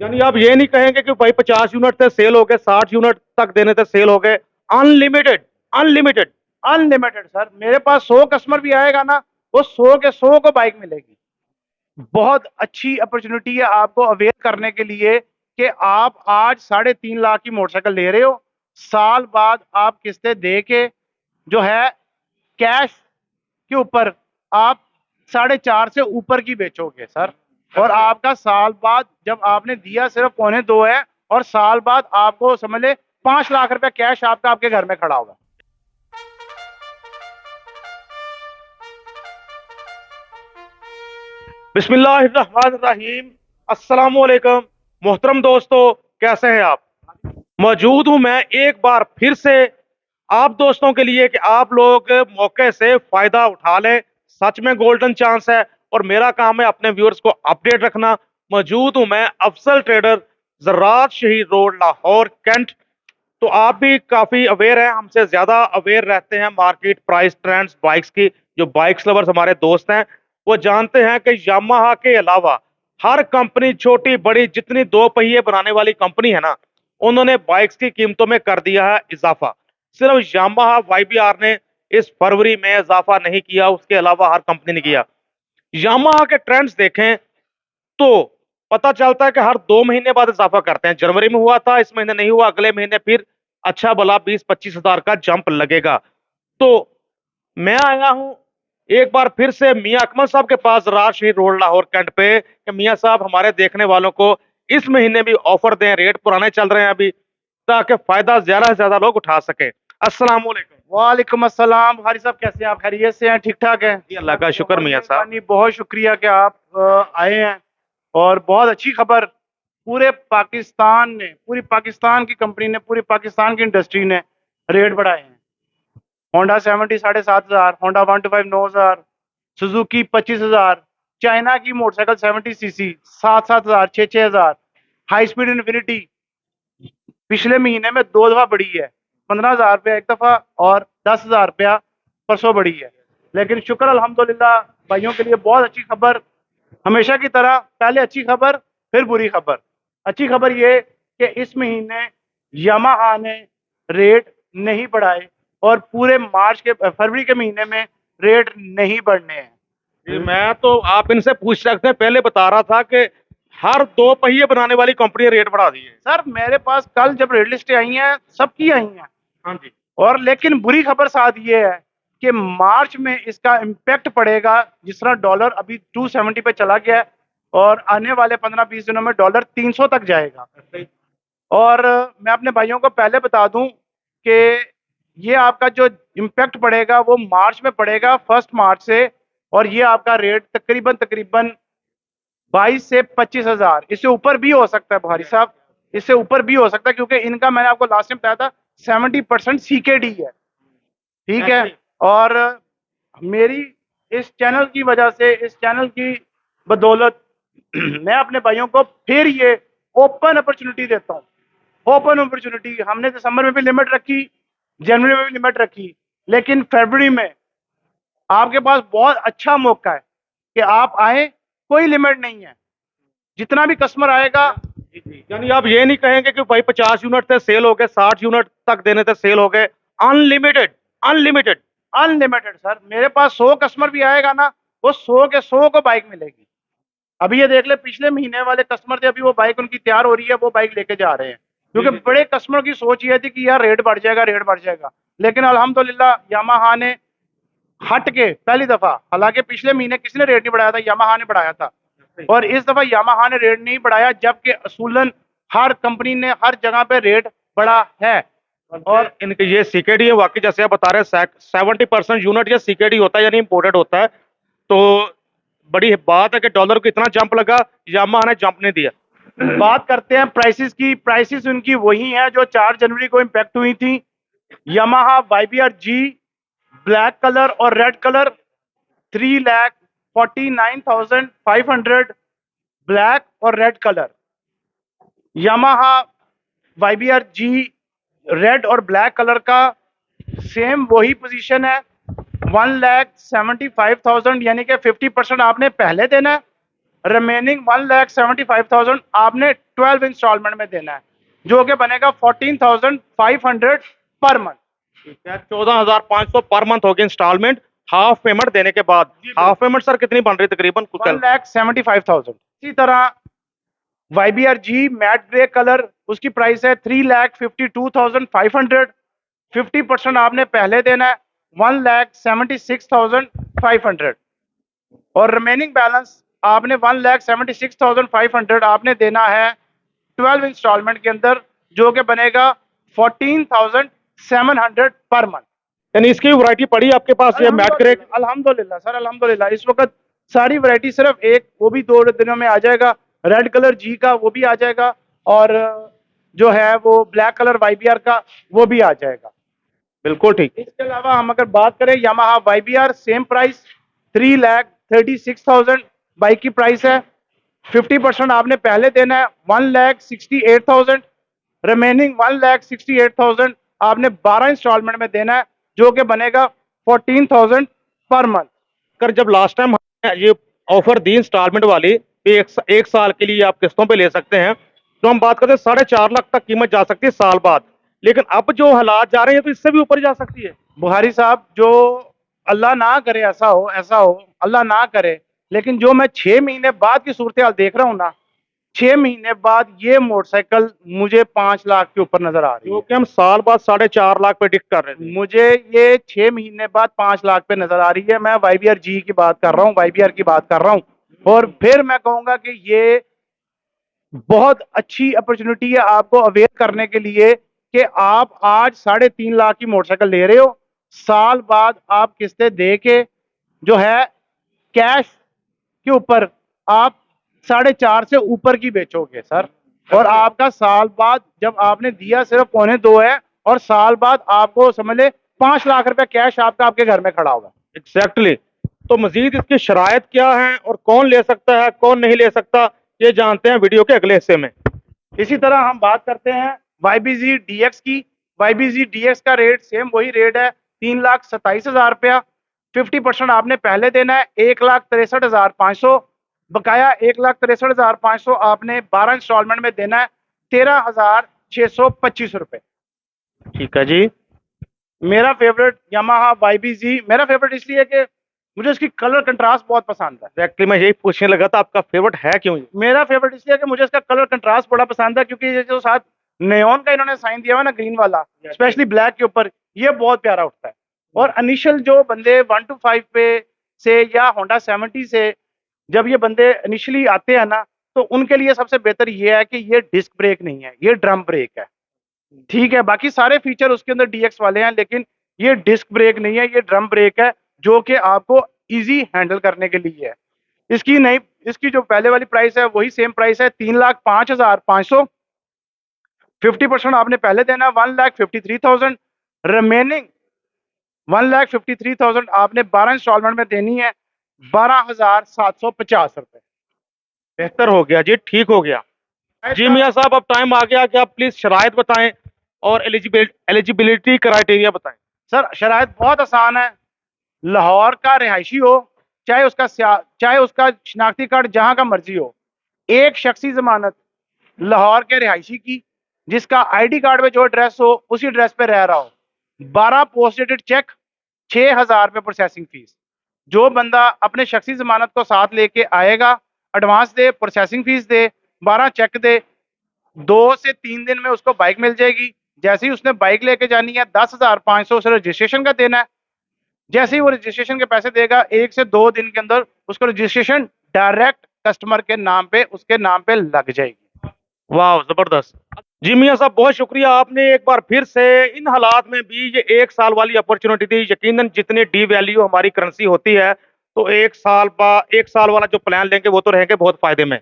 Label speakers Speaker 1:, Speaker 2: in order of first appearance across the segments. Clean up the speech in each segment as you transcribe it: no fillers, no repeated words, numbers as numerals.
Speaker 1: यानी आप ये नहीं कहेंगे कि भाई 50 यूनिट थे सेल हो गए, 60 यूनिट तक देने थे सेल हो गए। Unlimited, unlimited.
Speaker 2: अनलिमिटेड सर, मेरे पास 100 कस्टमर भी आएगा ना, वो 100 के 100 को बाइक मिलेगी। बहुत अच्छी अपॉर्चुनिटी है आपको अवेयर करने के लिए कि आप आज 3.5 लाख की मोटरसाइकिल ले रहे हो, साल बाद आप किस्तें दे के जो है कैश के ऊपर आप 4.5 से ऊपर की बेचोगे सर। और आपका साल बाद जब आपने दिया सिर्फ 1.25 है, और साल बाद आपको समझ ले 5 लाख रुपया कैश आपका आपके घर में खड़ा होगा।
Speaker 1: बिस्मिल्लाहिर्रहमानिर्रहीम। अस्सलाम वालेकुम। मोहतरम दोस्तों, कैसे हैं आप? मौजूद हूं मैं एक बार फिर से आप दोस्तों के लिए कि आप लोग मौके से फायदा उठा लें। सच में गोल्डन चांस है और मेरा काम है अपने व्यूअर्स को अपडेट रखना। मौजूद हूं मैं अफजल ट्रेडर, ज़रात शहीद रोड, लाहौर, कैंट। तो आप भी काफी अवेयर हैं, हमसे ज्यादा अवेयर रहते हैं मार्केट प्राइस ट्रेंड्स बाइक्स की। जो बाइक्स लवर्स हमारे दोस्त हैं वो जानते हैं कि यामाहा के अलावा हर कंपनी, छोटी बड़ी जितनी दो पहिए बनाने वाली कंपनी है ना, उन्होंने बाइक्स की कीमतों में कर दिया है इजाफा। सिर्फ यामाहा वाईबीआर ने इस फरवरी में इजाफा नहीं किया, उसके अलावा हर कंपनी ने किया। यामाहा के ट्रेंड्स देखें तो पता चलता है कि हर 2 महीने बाद इजाफा करते हैं। जनवरी में हुआ था, इस महीने नहीं हुआ, अगले महीने फिर अच्छा भला 20-25 हजार का जंप लगेगा। तो मैं आया हूं एक बार फिर से मियां अकमल साहब के पास, राजशीर रोड, लाहौर कैंट पे, कि मियां साहब हमारे देखने वालों को इस महीने भी ऑफर दें। रेट पुराने चल रहे हैं अभी, ताकि फायदा ज्यादा से ज्यादा लोग उठा सके। अस्सलाम वालेकुम।
Speaker 2: वालेकुम अस्सलाम। हारी साहब कैसे हैं आप? खैरियत से हैं? ठीक ठाक हैं?
Speaker 1: जी अल्लाह का शुक्र मियां साहब।
Speaker 2: मेहरबानी, बहुत शुक्रिया कि आप आए हैं। और बहुत अच्छी खबर, पूरे पाकिस्तान ने, पूरी पाकिस्तान की कंपनी ने, पूरी पाकिस्तान की इंडस्ट्री ने रेट बढ़ाए हैं। होंडा 70 7,500, होंडा 125 9,000, सुजुकी 25,000, चाइना की motorcycle 70 CC 7,000 6,000, high speed infinity पिछले महीने में 2 दफा बढ़ी है। 15,000 रुपया एक दफा और 10,000 रुपया परसों बढ़ी है। लेकिन शुक्र अल्हम्दुलिल्लाह, भाइयों के लिए बहुत अच्छी खबर। हमेशा की तरह पहले अच्छी खबर फिर बुरी खबर। अच्छी खबर ये कि इस महीने यामाहा ने रेट नहीं बढ़ाए और पूरे मार्च के फरवरी के महीने में रेट नहीं बढ़ने हैं।
Speaker 1: जी, मैं तो आप इनसे पूछ सकते हैं, पहले बता रहा था कि हर दो पहिए बनाने वाली कंपनी रेट बढ़ा दी है।
Speaker 2: सर मेरे पास कल जब रेट लिस्टें आई हैं सबकी आई हैं।
Speaker 1: हाँ जी।
Speaker 2: और लेकिन बुरी खबर साथ ये है कि मार्च में इसका इम्पैक्ट पड़ेगा। जिस तरह डॉलर अभी 270 पे चला गया है और आने वाले 15-20 दिनों में डॉलर 300 तक जाएगा। और मैं अपने भाइयों को पहले बता दूं कि ये आपका जो इम्पैक्ट पड़ेगा वो मार्च में पड़ेगा, 1 मार्च से। और ये आपका रेट तकरीबन तकरीबन 22 से 25 हज़ार, इससे ऊपर भी हो सकता है भारी साहब, इससे ऊपर भी हो सकता है, क्योंकि इनका मैंने आपको लास्ट टाइम बताया था 70% CKD है। ठीक है। और मेरी इस चैनल की वजह से, इस चैनल की बदौलत मैं अपने भाइयों को फिर ये ओपन अपॉर्चुनिटी देता हूँ। ओपन अपॉर्चुनिटी हमने दिसंबर में भी लिमिट रखी, जनवरी में भी लिमिट रखी, लेकिन फरवरी में आपके पास बहुत अच्छा मौका है कि आप आए। कोई लिमिट नहीं है, जितना भी कस्टमर आएगा।
Speaker 1: यानी आप ये नहीं कहेंगे कि भाई 50 यूनिट थे सेल हो गए, 60 यूनिट तक देने थे सेल हो गए। Unlimited, unlimited.
Speaker 2: अनलिमिटेड सर, मेरे पास 100 कस्टमर भी आएगा ना, वो 100 के 100 को बाइक मिलेगी। अभी ये देख ले, पिछले महीने वाले कस्टमर थे, अभी वो बाइक उनकी तैयार हो रही है, वो बाइक लेके जा रहे हैं। क्योंकि बड़े कस्टमर की सोच ये थी कि यार रेट बढ़ जाएगा, रेट बढ़ जाएगा। लेकिन अल्हम्दुलिल्लाह यामाहा ने हट के पहली दफा, हालांकि पिछले महीने किसी ने रेट नहीं बढ़ाया था, यामाहा ने बढ़ाया था। और इस दफा यामाहा ने रेट नहीं बढ़ाया, जबकि असूलन हर कंपनी ने हर जगह पे रेट बढ़ा है।
Speaker 1: और इनके ये सीकेडी है वाकई, जैसे आप बता रहे हैं 70% यूनिट ये सीकेडी होता है, यानी इंपोर्टेड होता है। तो बड़ी बात है कि डॉलर को इतना जंप लगा, यामाहा ने जंप नहीं दिया।
Speaker 2: बात करते हैं प्राइसेस की। प्राइसेस उनकी वही हैं जो 4 जनवरी को इम्पैक्ट हुई थी। यामाहा वाईबीआर जी ब्लैक कलर और रेड कलर 3,49,500 ब्लैक और रेड कलर। यामाहा वाईबीआर जी रेड और ब्लैक कलर का सेम वही पोजीशन है, 1,75,000, यानी कि 50% आपने पहले देना है रिमेनिंग 1,75,000 आपने 12 इंस्टॉलमेंट में देना है, जो कि बनेगा 14,500 पर मंथ।
Speaker 1: ठीक है, 14,500 पर मंथ होगी इंस्टॉलमेंट हाफ पेमेंट देने के बाद।
Speaker 2: जी,
Speaker 1: हाफ पेमेंट सर कितनी बन रही है तकरीबन कुछ?
Speaker 2: 1,75,000। इसी तरह YBR-G मैट ग्रे कलर, उसकी प्राइस है 3,52,500। 50% आपने पहले देना है 1,76,500 और रिमेनिंग बैलेंस आपने 1,76,500 आपने देना है 12 इंस्टॉलमेंट के अंदर, जो कि बनेगा 14,700 पर मंथ।
Speaker 1: यानी इसकी भी वैरायटी पड़ी आपके पास ये मैट ग्रे?
Speaker 2: अल्हम्दुलिल्लाह सर, अल्हम्दुलिल्लाह इस वक्त सारी वैरायटी सिर्फ एक, वो भी 2 दिनों में आ जाएगा। रेड कलर जी का वो भी आ जाएगा और जो है वो ब्लैक कलर YBR का वो भी आ जाएगा।
Speaker 1: बिल्कुल ठीक।
Speaker 2: इसके अलावा हम अगर बात करें Yamaha YBR, same price 3,36,000 bike की प्राइस है। 50% आपने पहले देना है 1,68,000। रिमेनिंग 1,68,000 आपने 12 इंस्टॉलमेंट में देना है, जो कि बनेगा 14,000 पर मंथ।
Speaker 1: कर जब लास्ट टाइम ये ऑफर दी इंस्टॉलमेंट वाली कि एक साल के लिए आप किस्तों पे ले सकते हैं, तो हम बात करते हैं 4.5 लाख तक कीमत जा सकती है साल बाद। लेकिन अब जो हालात जा रहे हैं तो इससे भी ऊपर जा सकती है।
Speaker 2: बुहारी साहब, जो अल्लाह ना करे ऐसा हो, अल्लाह ना करे, लेकिन जो मैं 6 महीने बाद की सूरत हाल देख रहा हूँ ना, 6 महीने बाद ये मोटरसाइकिल मुझे 5 लाख के ऊपर नजर आ रही है।
Speaker 1: क्योंकि हम साल बाद 4.5 लाख पे डिक्ट कर रहे थे।
Speaker 2: मुझे ये 6 महीने बाद 5 लाख पे नजर आ रही है। मैं YBR-G की बात कर रहा हूँ, YBR की बात कर रहा हूँ। और फिर मैं कहूंगा कि ये बहुत अच्छी अपॉर्चुनिटी है आपको अवेयर करने के लिए कि आप आज 3.5 लाख की मोटरसाइकिल ले रहे हो, साल बाद आप किस्तें दे के जो है कैश के ऊपर आप 4.5 से ऊपर की बेचोगे सर। और आपका साल बाद जब आपने दिया सिर्फ 1.25 है और साल बाद आपको समझ ले 5 लाख रुपए कैश आपका आपके घर में खड़ा होगा।
Speaker 1: एग्जैक्टली। तो मजीद इसकी शराइत क्या है और कौन ले सकता है कौन नहीं ले सकता, ये जानते हैं वीडियो के अगले हिस्से में।
Speaker 2: इसी तरह हम बात करते हैं YBZ DX की। YBZ DX का रेट सेम वही रेट है, 3,27,000 रुपया। 50% आपने पहले देना है 1,63,500, बकाया 1,63,500 आपने 12 इंस्टॉलमेंट में देना है 13,625 रुपए।
Speaker 1: ठीक है जी।
Speaker 2: मेरा फेवरेट यामाहा YBZ, मेरा फेवरेट इसलिए है कि मुझे इसकी कलर कंट्रास्ट बहुत पसंद है।
Speaker 1: एग्जैक्टली, मैं यही पूछने लगा था आपका फेवरेट है क्यों ये?
Speaker 2: मेरा फेवरेट इसलिए है कि मुझे इसका कलर कंट्रास्ट बड़ा पसंद है, क्योंकि ये जो साथ नेओन का इन्होंने साइन दिया हुआ ना ग्रीन वाला, स्पेशली ब्लैक के ऊपर, ये बहुत प्यारा उठता है। और इनिशियल जो बंदे 125 पे से या होंडा 70 से जब ये बंदे इनिशियली आते हैं ना, तो उनके लिए सबसे बेहतर ये है कि ये डिस्क ब्रेक नहीं है, ये ड्रम ब्रेक है। ठीक है, बाकी सारे फीचर उसके अंदर DX वाले हैं, लेकिन ये डिस्क ब्रेक नहीं है, ये ड्रम ब्रेक है, जो कि आपको इजी हैंडल करने के लिए है। इसकी जो पहले वाली प्राइस है वही सेम प्राइस है, 3,05,500। 50% आपने पहले देना है 1,53,000। रिमेनिंग 1,53,000 आपने 12 इंस्टॉलमेंट में देनी है 12,750 रुपए।
Speaker 1: बेहतर हो गया जी, ठीक हो गया जी। मियाँ साहब, अब टाइम आ गया कि आप प्लीज शराइत बताएं और एलिजिबिलिटी क्राइटेरिया बताएं।
Speaker 2: सर, शराइत बहुत आसान है। लाहौर का रिहायशी हो, चाहे उसका शनाख्ती कार्ड जहां का मर्जी हो, एक शख्सी जमानत लाहौर के रिहायशी की, जिसका ID कार्ड में जो एड्रेस हो उसी एड्रेस पे रह रहा हो, 12 पोस्ट डेटेड चेक, 6,000 रुपये प्रोसेसिंग फीस। जो बंदा अपने शख्सी जमानत को साथ लेके आएगा, एडवांस दे, प्रोसेसिंग फीस दे, 12 चेक दे, 2 से 3 दिन में उसको बाइक मिल जाएगी। जैसे ही उसने बाइक लेके जानी है 10,500 उसे रजिस्ट्रेशन का देना है। जैसे ही वो रजिस्ट्रेशन के पैसे देगा 1 से 2 दिन के अंदर उसको रजिस्ट्रेशन डायरेक्ट कस्टमर के नाम पे, उसके नाम पे लग जाएगी।
Speaker 1: वाह, जबरदस्त जी। मियाँ साहब, बहुत शुक्रिया, आपने एक बार फिर से इन हालात में भी ये एक साल वाली अपॉर्चुनिटी दी। यकीनन जितनी डी वैल्यू हमारी करेंसी होती है, तो एक साल वाला जो प्लान लेंगे वो तो रहेंगे बहुत फायदे में।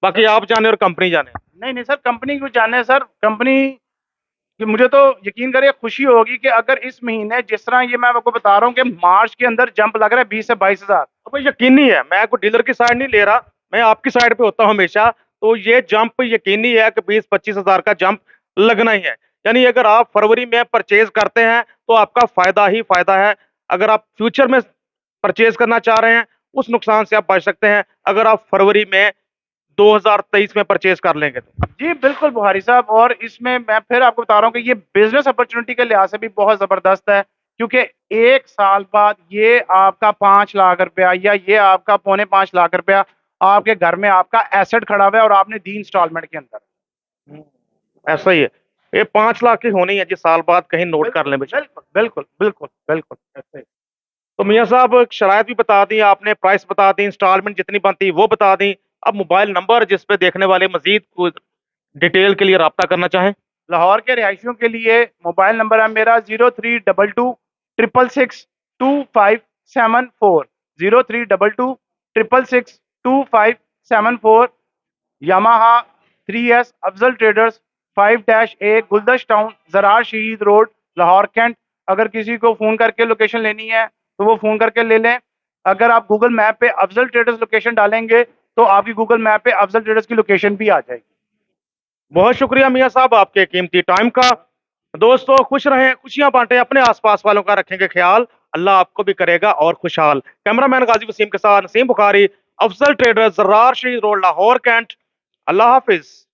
Speaker 1: बाकी आप जाने और कंपनी जाने।
Speaker 2: नहीं सर, कंपनी क्यों जाने सर, कंपनी कि मुझे तो यकीन करिए खुशी होगी कि अगर इस महीने जिस तरह ये मैं आपको बता रहा हूँ कि मार्च के अंदर जंप लग रहा है 20 से 22,000।
Speaker 1: अब यकीनी है, मैं कोई डीलर की साइड नहीं ले रहा, मैं आपकी साइड पे होता हूँ हमेशा। तो ये जंप यकीनी है कि 20-25 हजार का जंप लगना ही है। यानी अगर आप फरवरी में परचेज करते हैं तो आपका फायदा ही फायदा है। अगर आप फ्यूचर में परचेज करना चाह रहे हैं उस नुकसान से आप बच सकते हैं अगर आप फरवरी में 2023 में परचेज कर लेंगे तो।
Speaker 2: जी बिल्कुल बुहारी साहब, और इसमें मैं फिर आपको बता रहा हूँ कि ये बिजनेस अपॉर्चुनिटी के लिहाज से भी बहुत ज़बरदस्त है, क्योंकि 1 साल बाद ये आपका 5 लाख रुपया या ये आपका 4.25 लाख रुपया आपके घर में आपका एसेट खड़ा हुआ है और आपने दी इंस्टॉलमेंट के अंदर।
Speaker 1: ऐसा ही है, ये 5 लाख की होनी है जी, साल बाद कहीं नोट कर लें बेशक।
Speaker 2: बिल्कुल बिल्कुल बिल्कुल बिल्कुल ऐसे ही।
Speaker 1: तो मियाँ साहब शराइत भी बता दी आपने, प्राइस बता दी, इंस्टॉलमेंट जितनी बनती वो बता दी। अब मोबाइल नंबर जिस पे देखने वाले मजीद कुछ डिटेल के लिए राब्ता करना चाहें।
Speaker 2: लाहौर के रिहायशियों के लिए मोबाइल नंबर है मेरा 0322 6662574, 0322 6662574। Yamaha 3S Afzal traders 5-A गुलदश town, Zarar Shaheed road, Lahore cantt. अगर किसी को फ़ोन करके लोकेशन लेनी है तो वो फ़ोन करके ले लें। अगर आप गूगल मैप पे अफजल ट्रेडर्स लोकेशन डालेंगे तो आपकी गूगल मैप पे अफजल ट्रेडर्स की लोकेशन भी आ जाएगी।
Speaker 1: बहुत शुक्रिया मियाँ साहब आपके कीमती टाइम का। दोस्तों खुश रहें, खुशियां बांटें, अपने आसपास वालों का रखेंगे ख्याल, अल्लाह आपको भी करेगा और खुशहाल। कैमरामैन गाजी वसीम के साथ नसीम बुखारी, अफजल ट्रेडर्स, जर्रार शहीद रोड, लाहौर कैंट। अल्लाह हाफिज।